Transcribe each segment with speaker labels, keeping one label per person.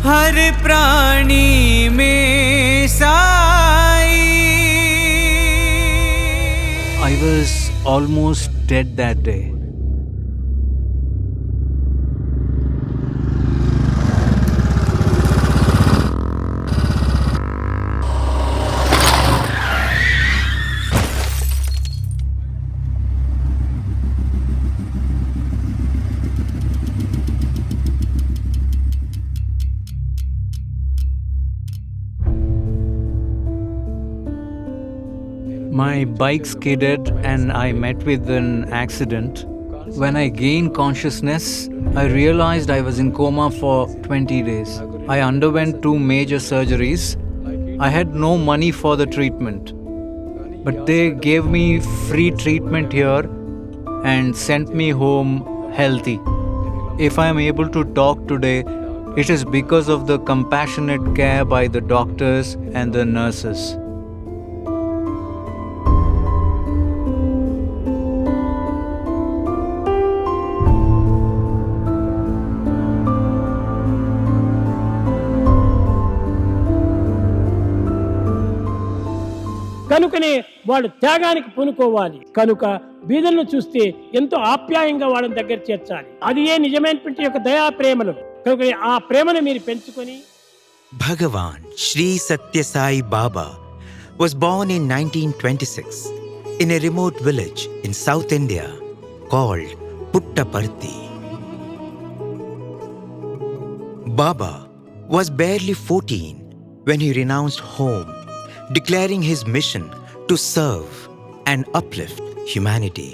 Speaker 1: हर प्राणी में Sai.
Speaker 2: I was almost dead that day. My bike skidded and I met with an accident. When I gained consciousness, I realized I was in coma for 20 days. I underwent 2 major surgeries. I had no money for the treatment, but they gave me free treatment here and sent me home healthy. If I am able to talk today, it is because of the compassionate care by the doctors and the nurses.
Speaker 3: కనుకనే వాళ్ళు త్యాగానికి పూనుకోవాలి. కనుక బీదలను చూస్తే ఎంతో ఆప్యాయంగా వాళ్ళని దగ్గర చేర్చాలి. అది ఏ నిజమైనటువంటి యొక్క దయా ప్రేమలు. కనుక ఆ ప్రేమను మీరు పెంచుకొని.
Speaker 4: Bhagawan Sri Sathya Sai Baba was born in 1926 in a remote village in South India called Puttaparthi. Baba was barely 14 when he renounced home, declaring his mission to serve and uplift humanity.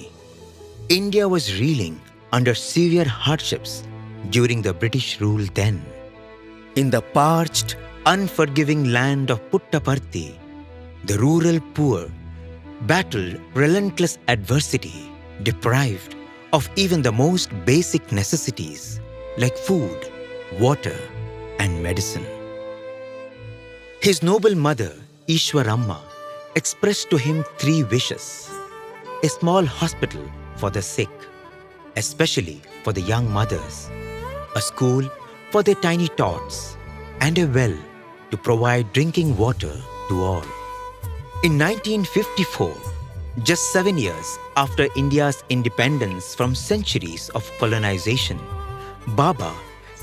Speaker 4: India was reeling under severe hardships during the British rule then. In the parched, unforgiving land of Puttaparthi, the rural poor battled relentless adversity, deprived of even the most basic necessities like food, water, and medicine. His noble mother, Ishwaramma, expressed to him 3 wishes: a small hospital for the sick, especially for the young mothers, a school for their tiny tots, and a well to provide drinking water to all. In 1954, just 7 years after India's independence from centuries of colonization, Baba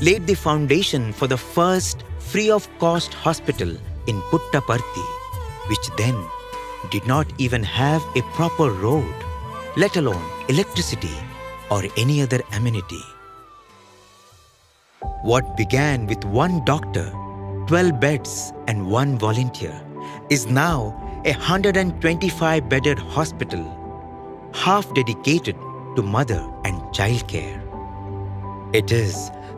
Speaker 4: laid the foundation for the first free-of-cost hospital in Puttaparthi, which then did not even have a proper road, let alone electricity or any other amenity. What began with 1 doctor, 12 beds and 1 volunteer is now a 125-bedded hospital, half dedicated to mother and child care. It is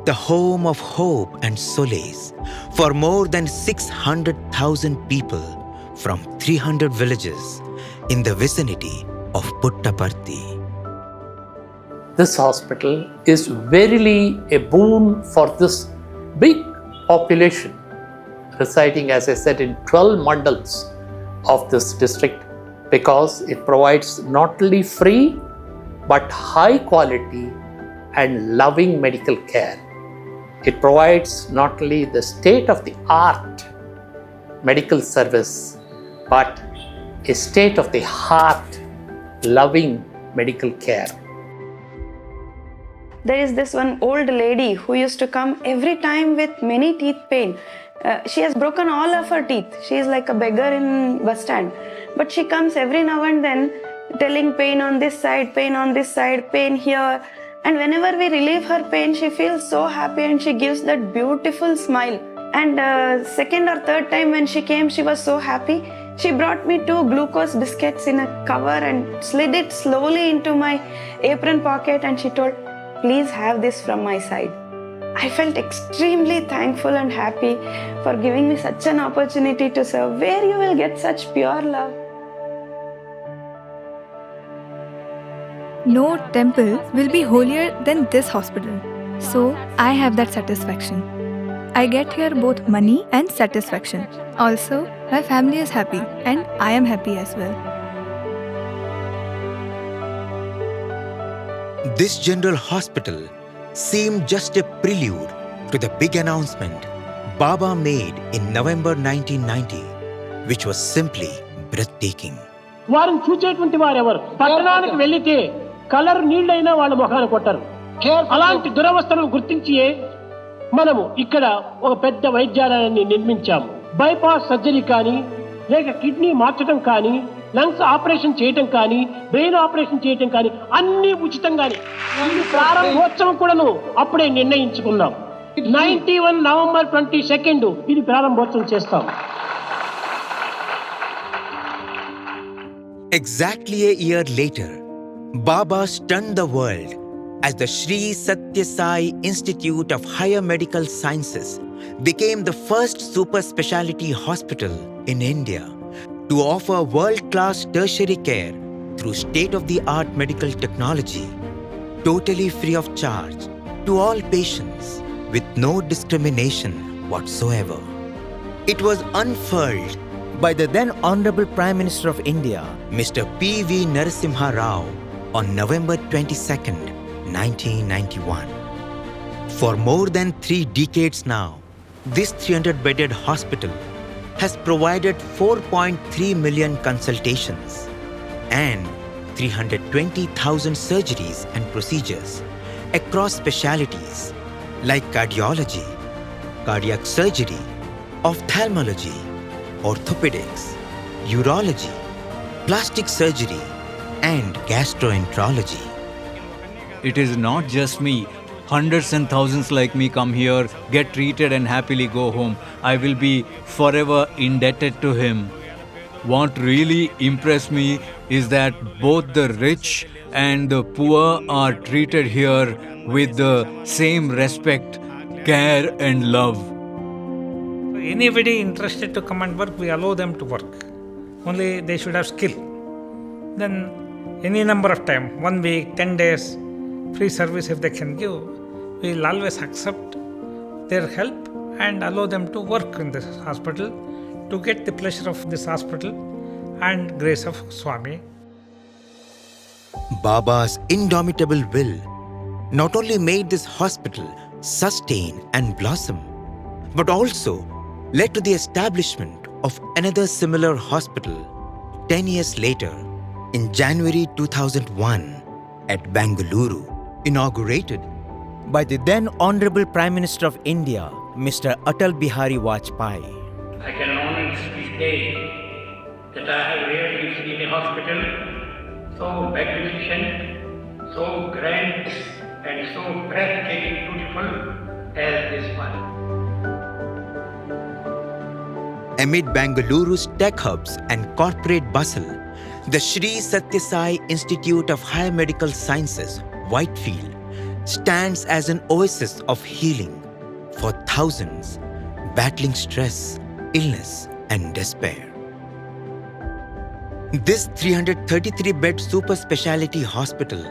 Speaker 4: the home of hope and solace for more than 600,000 people from 300 villages in the vicinity of Puttaparthi.
Speaker 5: This hospital is verily a boon for this big population residing, as I said, in 12 mandals of this district, because it provides not only free but high quality and loving medical care. It provides not only the state-of-the-art medical service, but a state-of-the-heart loving medical care.
Speaker 6: There is this one old lady who used to come every time with many teeth pain. She has broken all of her teeth. She is like a beggar in bus stand. But she comes every now and then telling pain on this side, pain on this side, pain here. And whenever we relieve her pain, she feels so happy and she gives that beautiful smile. And second or third time when she came, she was so happy. She brought me 2 glucose biscuits in a cover and slid it slowly into my apron pocket, and she told, "Please have this from my side." I felt extremely thankful and happy for giving me such an opportunity to serve, where you will get such pure love.
Speaker 7: No temple will be holier than this hospital. So I have that satisfaction. I get here both money and satisfaction. Also, my family is happy and I am happy as well.
Speaker 4: This general hospital seemed just a prelude to the big announcement Baba made in November 1990, which was simply breathtaking.
Speaker 3: వారిని చూచేటువంటి వారెవరు? పట్టణానికి వెళ్లితే colour నీళ్ళైనా వాళ్ళ ముఖాన్ని కొట్టరు. అలాంటి దురవస్థలను గుర్తించి మనము ఇక్కడ ఒక పెద్ద వైద్యాలయాన్ని నిర్మించాము. బైపాస్ సర్జరీ కానీ, లేక కిడ్నీ మార్చడం కానీ, లంగ్స్ ఆపరేషన్ చేయటం కానీ, బ్రెయిన్ ఆపరేషన్ చేయటం కానీ అన్ని ఉచితంగానే. ఈ ప్రారంభోత్సవం కూడాను అప్పుడే నిర్ణయించుకున్నాం. 91 నవంబర్ 22 ఇది ప్రారంభోత్సవం చేస్తాం.
Speaker 4: Exactly a year later, Baba stunned the world as the Sri Sathya Sai Institute of Higher Medical Sciences became the first super speciality hospital in India to offer world-class tertiary care through state-of-the-art medical technology, totally free of charge to all patients with no discrimination whatsoever. It was unfurled by the then Honorable Prime Minister of India, Mr. P.V. Narasimha Rao, on November 22, 1991. For more than 3 decades now, this 300-bedded hospital has provided 4.3 million consultations and 320,000 surgeries and procedures across specialties like cardiology, cardiac surgery, ophthalmology, orthopedics, urology, plastic surgery, and gastroenterology.
Speaker 2: It is not just me. Hundreds and thousands like me come here, get treated and happily go home. I will be forever indebted to him. What really impressed me is that both the rich and the poor are treated here with the same respect, care and love.
Speaker 8: Anybody interested to come and work, we allow them to work. Only they should have skill. Then any number of time, 1 week, 10 days, free service if they can give, we will always accept their help and allow them to work in this hospital to get the pleasure of this hospital and grace of Swami.
Speaker 4: Baba's indomitable will not only made this hospital sustain and blossom, but also led to the establishment of another similar hospital 10 years later in January 2001 at Bengaluru, inaugurated by the then Honorable Prime Minister of India, Mr. Atal Bihari Vajpayee.
Speaker 9: I can honestly say that I have rarely seen a hospital so magnificent, so grand and so breathtaking beautiful as this one.
Speaker 4: Amid Bengaluru's tech hubs and corporate bustle, the Sri Sathya Sai Institute of Higher Medical Sciences, Whitefield, stands as an oasis of healing for thousands battling stress, illness, and despair. This 333-bed super speciality hospital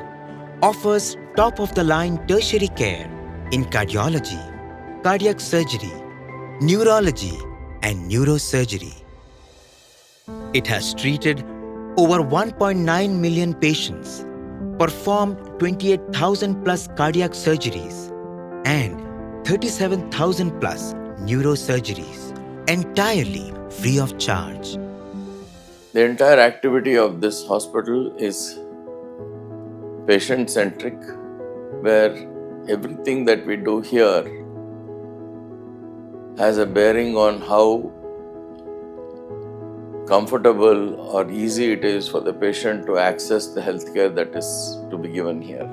Speaker 4: offers top-of-the-line tertiary care in cardiology, cardiac surgery, neurology, and neurosurgery. It has treated over 1.9 million patients, performed 28,000 plus cardiac surgeries, and 37,000 plus neurosurgeries, entirely free of charge.
Speaker 10: The entire activity of this hospital is patient-centric, where everything that we do here has a bearing on how comfortable or easy it is for the patient to access the healthcare that is to be given here.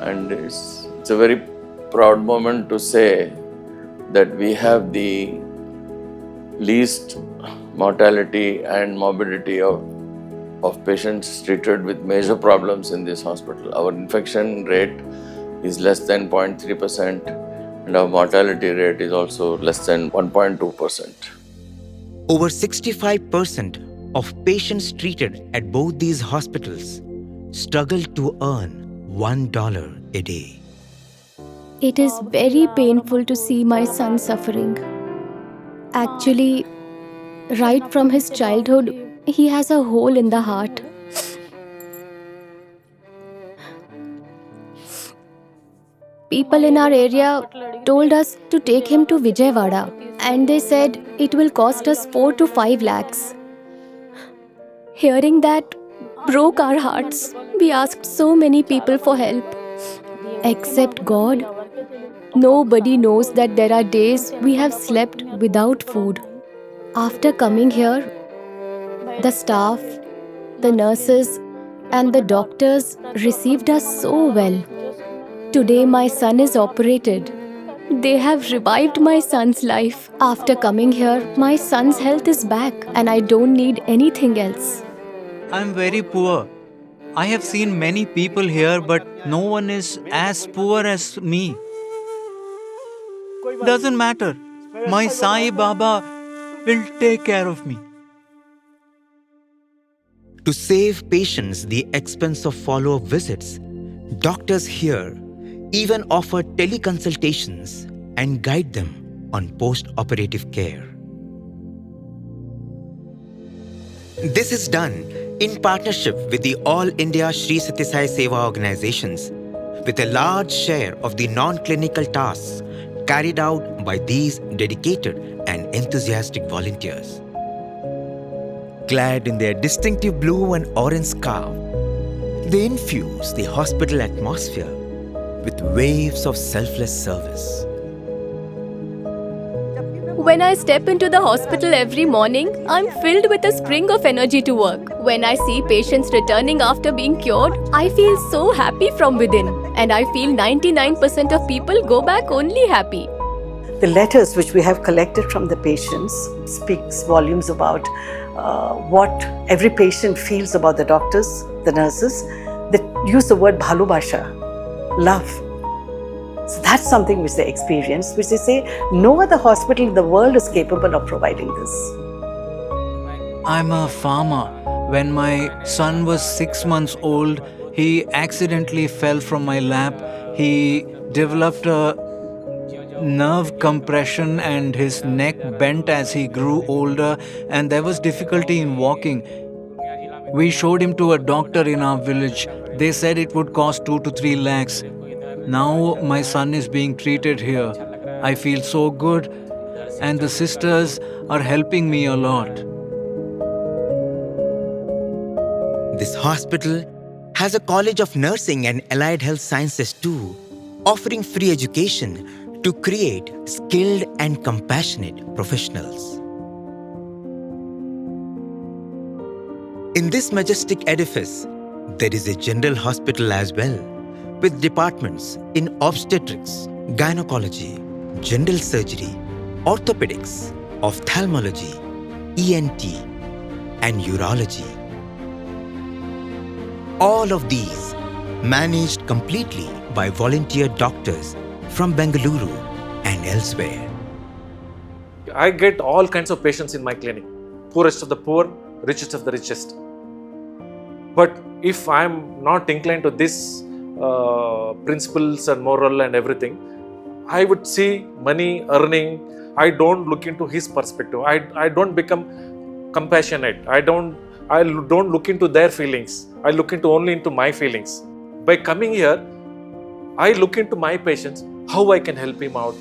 Speaker 10: And it's a very proud moment to say that we have the least mortality and morbidity of patients treated with major problems in this hospital. Our infection rate is less than 0.3%. and our mortality rate is also less than 1.2%.
Speaker 4: Over 65% of patients treated at both these hospitals struggle to earn $1 a day.
Speaker 11: It is very painful to see my son suffering. Actually, right from his childhood, he has a hole in the heart. people in our area told us to take him to Vijayawada, and they said it will cost us 4 to 5 lakhs. Hearing that broke our hearts. We asked so many people for help. Except God, nobody knows that there are days we have slept without food. After coming here, the staff, the nurses, and the doctors received us so well. Today my son is operated. They have revived my son's life. After coming here, my son's health is back and I don't need anything else.
Speaker 2: I'm very poor. I have seen many people here, but no one is as poor as me. Doesn't matter. My Sai Baba will take care of me.
Speaker 4: To save patients the expense of follow-up visits, doctors here even offer teleconsultations and guide them on post-operative care. This is done in partnership with the All India Shri Sathya Sai Seva organizations, with a large share of the non-clinical tasks carried out by these dedicated and enthusiastic volunteers. Clad in their distinctive blue and orange scarf, they infuse the hospital atmosphere with waves of selfless service.
Speaker 11: When I step into the hospital every morning, I'm filled with a spring of energy to work. When I see patients returning after being cured, I feel so happy from within. And I feel 99% of people go back only happy.
Speaker 12: The letters which we have collected from the patients speaks volumes about what every patient feels about the doctors, the nurses. They use the word bhalubasha, love. So that's something which they experience, which they say no other hospital in the world is capable of providing this.
Speaker 2: I'm a farmer. When my son was 6 months old, he accidentally fell from my lap. He developed a nerve compression and his neck bent as he grew older, and there was difficulty in walking. We showed him to a doctor in our village. They said it would cost 2 to 3 lakhs. Now my son is being treated here. I feel so good, and the sisters are helping me a lot.
Speaker 4: This hospital has a College of Nursing and Allied Health Sciences too, offering free education to create skilled and compassionate professionals. In this majestic edifice, there is a general hospital as well, with departments in obstetrics, gynecology, general surgery, orthopedics, ophthalmology, ENT, and urology. All of these managed completely by volunteer doctors from Bengaluru and elsewhere.
Speaker 13: I get all kinds of patients in my clinic, poorest of the poor, richest of the richest. But if I am not inclined to this principles and moral and everything, I would see money, earning. I don't look into his perspective. I don't become compassionate. I don't look into their feelings. I look only into my feelings. By coming here, I look into my patients, how I can help him out.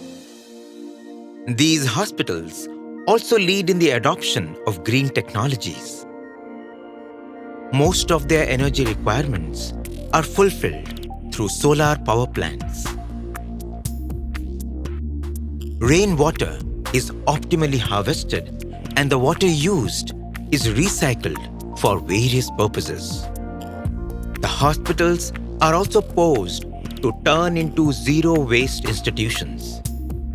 Speaker 4: These hospitals also lead in the adoption of green technologies. Most of their energy requirements are fulfilled through solar power plants. Rainwater is optimally harvested and the water used is recycled for various purposes. The hospitals are also poised to turn into zero-waste institutions.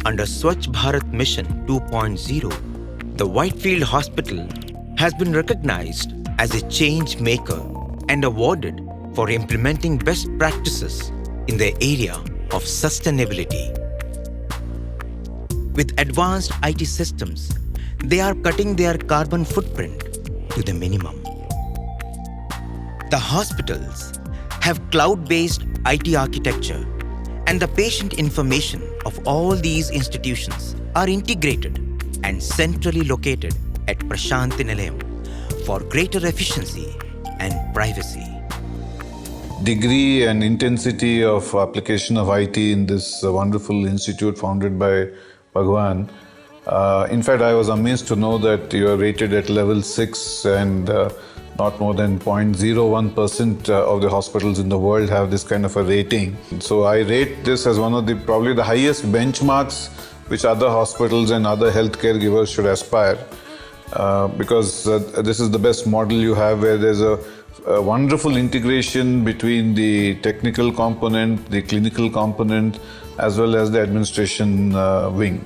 Speaker 4: Under Swachh Bharat Mission 2.0, the Whitefield Hospital has been recognized as a change maker and awarded for implementing best practices in the area of sustainability. With advanced IT systems, they are cutting their carbon footprint to the minimum. The hospitals have cloud-based IT architecture, and the patient information of all these institutions are integrated and centrally located at Prasanthi Nilayam for greater efficiency and privacy.
Speaker 14: degree and intensity of application of IT in this wonderful institute founded by Bhagawan. In fact, I was amazed to know that you are rated at level 6 and not more than 0.01% of the hospitals in the world have this kind of a rating. So I rate this as one of the probably the highest benchmarks which other hospitals and other healthcare givers should aspire, because this is the best model you have, where there's a wonderful integration between the technical component, the clinical component, as well as the administration wing.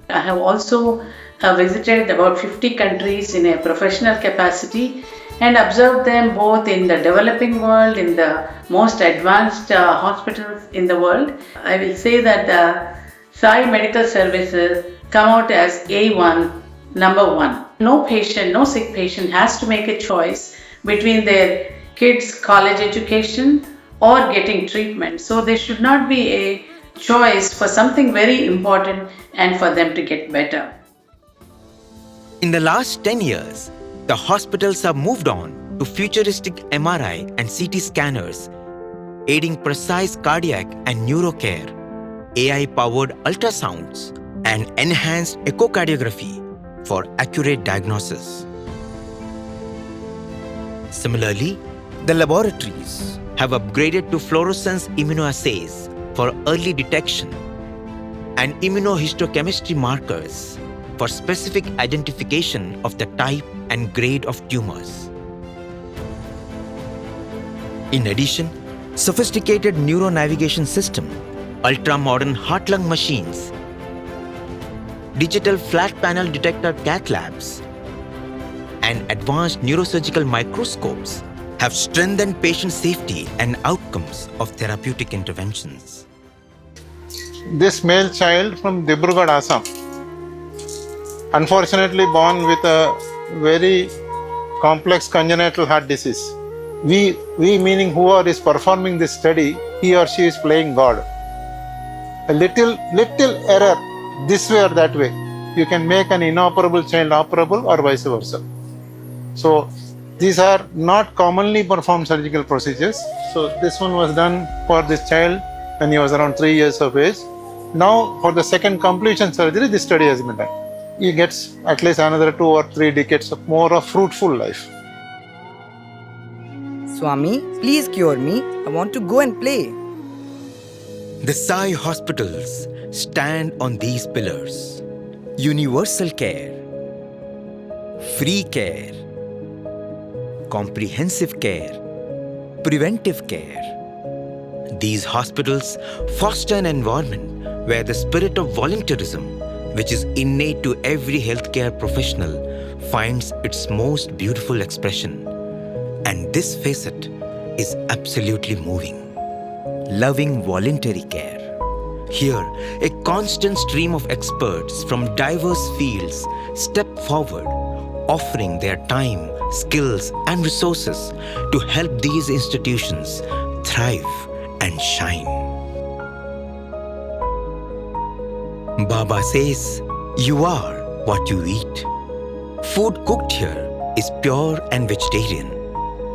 Speaker 15: I have also visited about 50 countries in a professional capacity and observed them both in the developing world, in the most advanced hospitals in the world. I will say that the Sai Medical Services come out as A1, number one. No patient, no sick patient has to make a choice between their kids' college education or getting treatment. So there should not be a choice for something very important and for them to get better.
Speaker 4: In the last 10 years, the hospitals have moved on to futuristic MRI and CT scanners, aiding precise cardiac and neurocare, AI-powered ultrasounds, and enhanced echocardiography for accurate diagnosis. Similarly, the laboratories have upgraded to fluorescence immunoassays for early detection and immunohistochemistry markers for specific identification of the type and grade of tumors. In addition, sophisticated neuronavigation system, ultra-modern heart-lung machines, digital flat panel detector cath labs, and advanced neurosurgical microscopes have strengthened patient safety and outcomes of therapeutic interventions.
Speaker 16: This male child from Dibrugarh, Assam, unfortunately born with a very complex congenital heart disease. We meaning whoever is performing this study, he or she is playing God. A little error this way or that way, you can make an inoperable child operable or vice versa. So these are not commonly performed surgical procedures. So this one was done for this child when he was around 3 years of age. Now for the second completion surgery, this study has been done. He gets at least another 2 or 3 decades of more of fruitful life.
Speaker 17: Swami, please cure me. I want to go and play.
Speaker 4: The Sai hospitals stand on these pillars: universal care, free care, comprehensive care, preventive care. These hospitals foster an environment where the spirit of volunteerism, which is innate to every healthcare professional, finds its most beautiful expression. And this facet is absolutely moving. Loving voluntary care. Here, a constant stream of experts from diverse fields step forward, offering their time, skills, and resources to help these institutions thrive and shine. Baba says, "You are what you eat." Food cooked here is pure and vegetarian.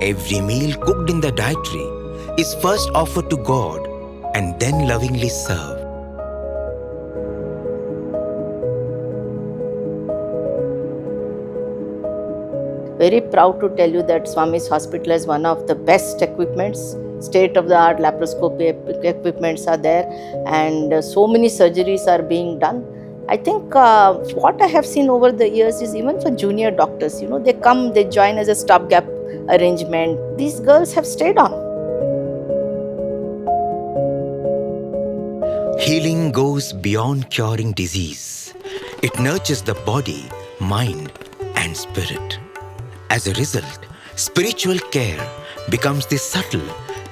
Speaker 4: Every meal cooked in the dietary is first offered to God and then lovingly served.
Speaker 18: Very proud to tell you that Swami's Hospital is one of the best equipments. State-of-the-art laparoscopy equipments are there, and so many surgeries are being done. I think what I have seen over the years is even for junior doctors, they come, they join as a stopgap arrangement. These girls have stayed on.
Speaker 4: Healing goes beyond curing disease. It nurtures the body, mind, and spirit. As a result, spiritual care becomes the subtle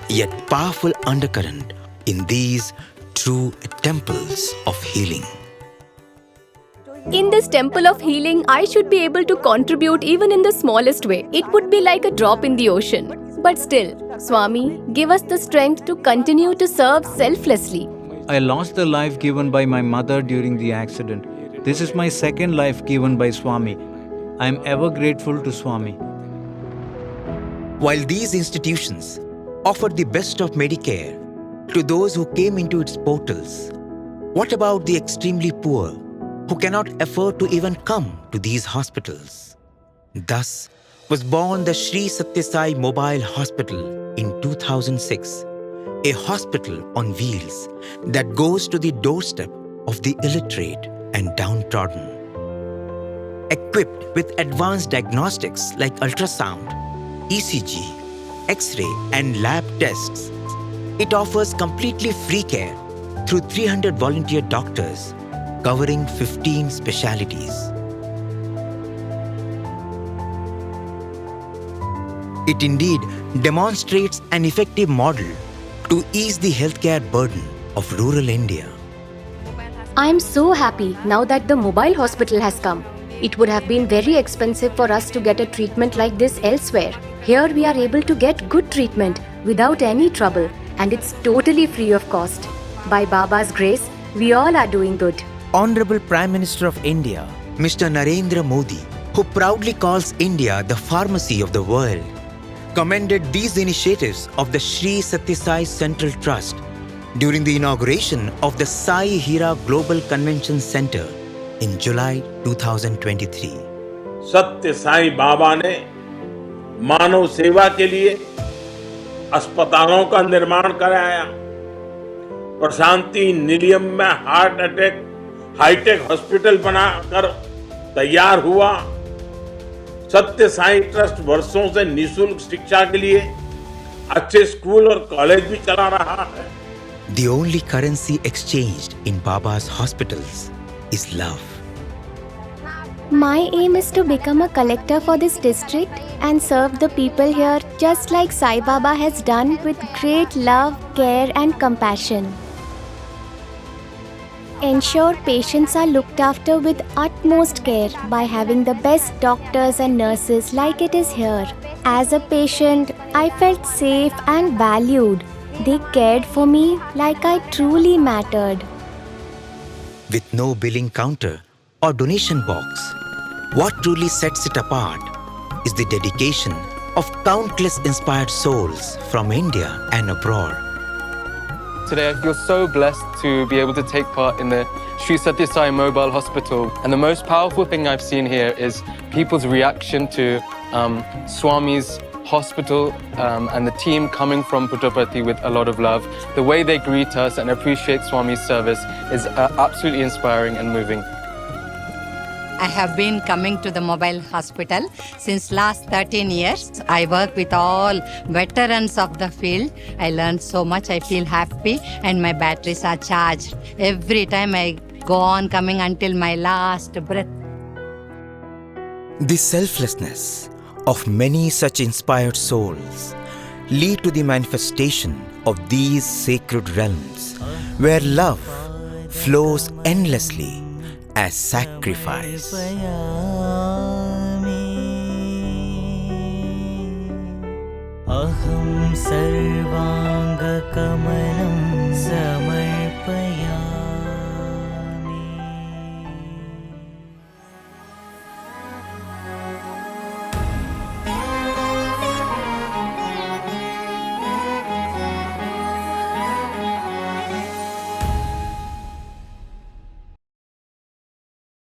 Speaker 4: yet powerful undercurrent in these true temples of healing.
Speaker 11: In this temple of healing, I should be able to contribute even in the smallest way. It would be like a drop in the ocean. But still, Swami, give us the strength to continue to serve selflessly.
Speaker 2: I lost the life given by my mother during the accident. This is my second life given by Swami. I am ever grateful to Swami.
Speaker 4: While these institutions offered the best of Medicare to those who came into its portals, what about the extremely poor who cannot afford to even come to these hospitals? Thus was born the Sri Sathya Sai Mobile Hospital in 2006, a hospital on wheels that goes to the doorstep of the illiterate and downtrodden. Equipped with advanced diagnostics like ultrasound, ECG, X-ray and lab tests, it offers completely free care through 300 volunteer doctors covering 15 specialties. It indeed demonstrates an effective model to ease the healthcare burden of rural India.
Speaker 11: I am so happy now that the mobile hospital has come. It would have been very expensive for us to get a treatment like this elsewhere. Here we are able to get good treatment without any trouble, and it's totally free of cost. By Baba's grace, we all are doing good.
Speaker 4: Honorable Prime Minister of India, Mr. Narendra Modi, who proudly calls India the pharmacy of the world, commended these initiatives of the Sri Sathya Sai Central Trust during the inauguration of the Sai Hira Global Convention Center in July 2023.
Speaker 19: सत्य साई बाबा ने मानव सेवा के लिए अस्पतालों का निर्माण कराया। प्रशांति निलयम में हार्ट अटैक हाईटेक हॉस्पिटल बनाकर तैयार हुआ। सत्य साई ट्रस्ट वर्षों से निःशुल्क शिक्षा के लिए अच्छे स्कूल और कॉलेज भी चला रहा है।
Speaker 4: The only currency exchanged in Baba's hospitals is love.
Speaker 11: My aim is to become a collector for this district and serve the people here just like Sai Baba has done with great love, care and compassion. Ensure patients are looked after with utmost care by having the best doctors and nurses like it is here. As a patient, I felt safe and valued. They cared for me like I truly mattered.
Speaker 4: With no billing counter or donation box, what truly sets it apart is the dedication of countless inspired souls from India and abroad.
Speaker 20: Today I feel so blessed to be able to take part in the Sri Sathya Sai Mobile Hospital. And the most powerful thing I've seen here is people's reaction to Swami's hospital and the team coming from Puttaparthi with a lot of love. The way they greet us and appreciate Swami's service is absolutely inspiring and moving.
Speaker 21: I have been coming to the mobile hospital since last 13 years. I work with all veterans of the field. I learned so much. I feel happy and my batteries are charged. Every time I go on coming until my last breath.
Speaker 4: The selflessness of many such inspired souls lead to the manifestation of these sacred realms where love flows endlessly as sacrifice.
Speaker 1: Aham sarvanga kamanam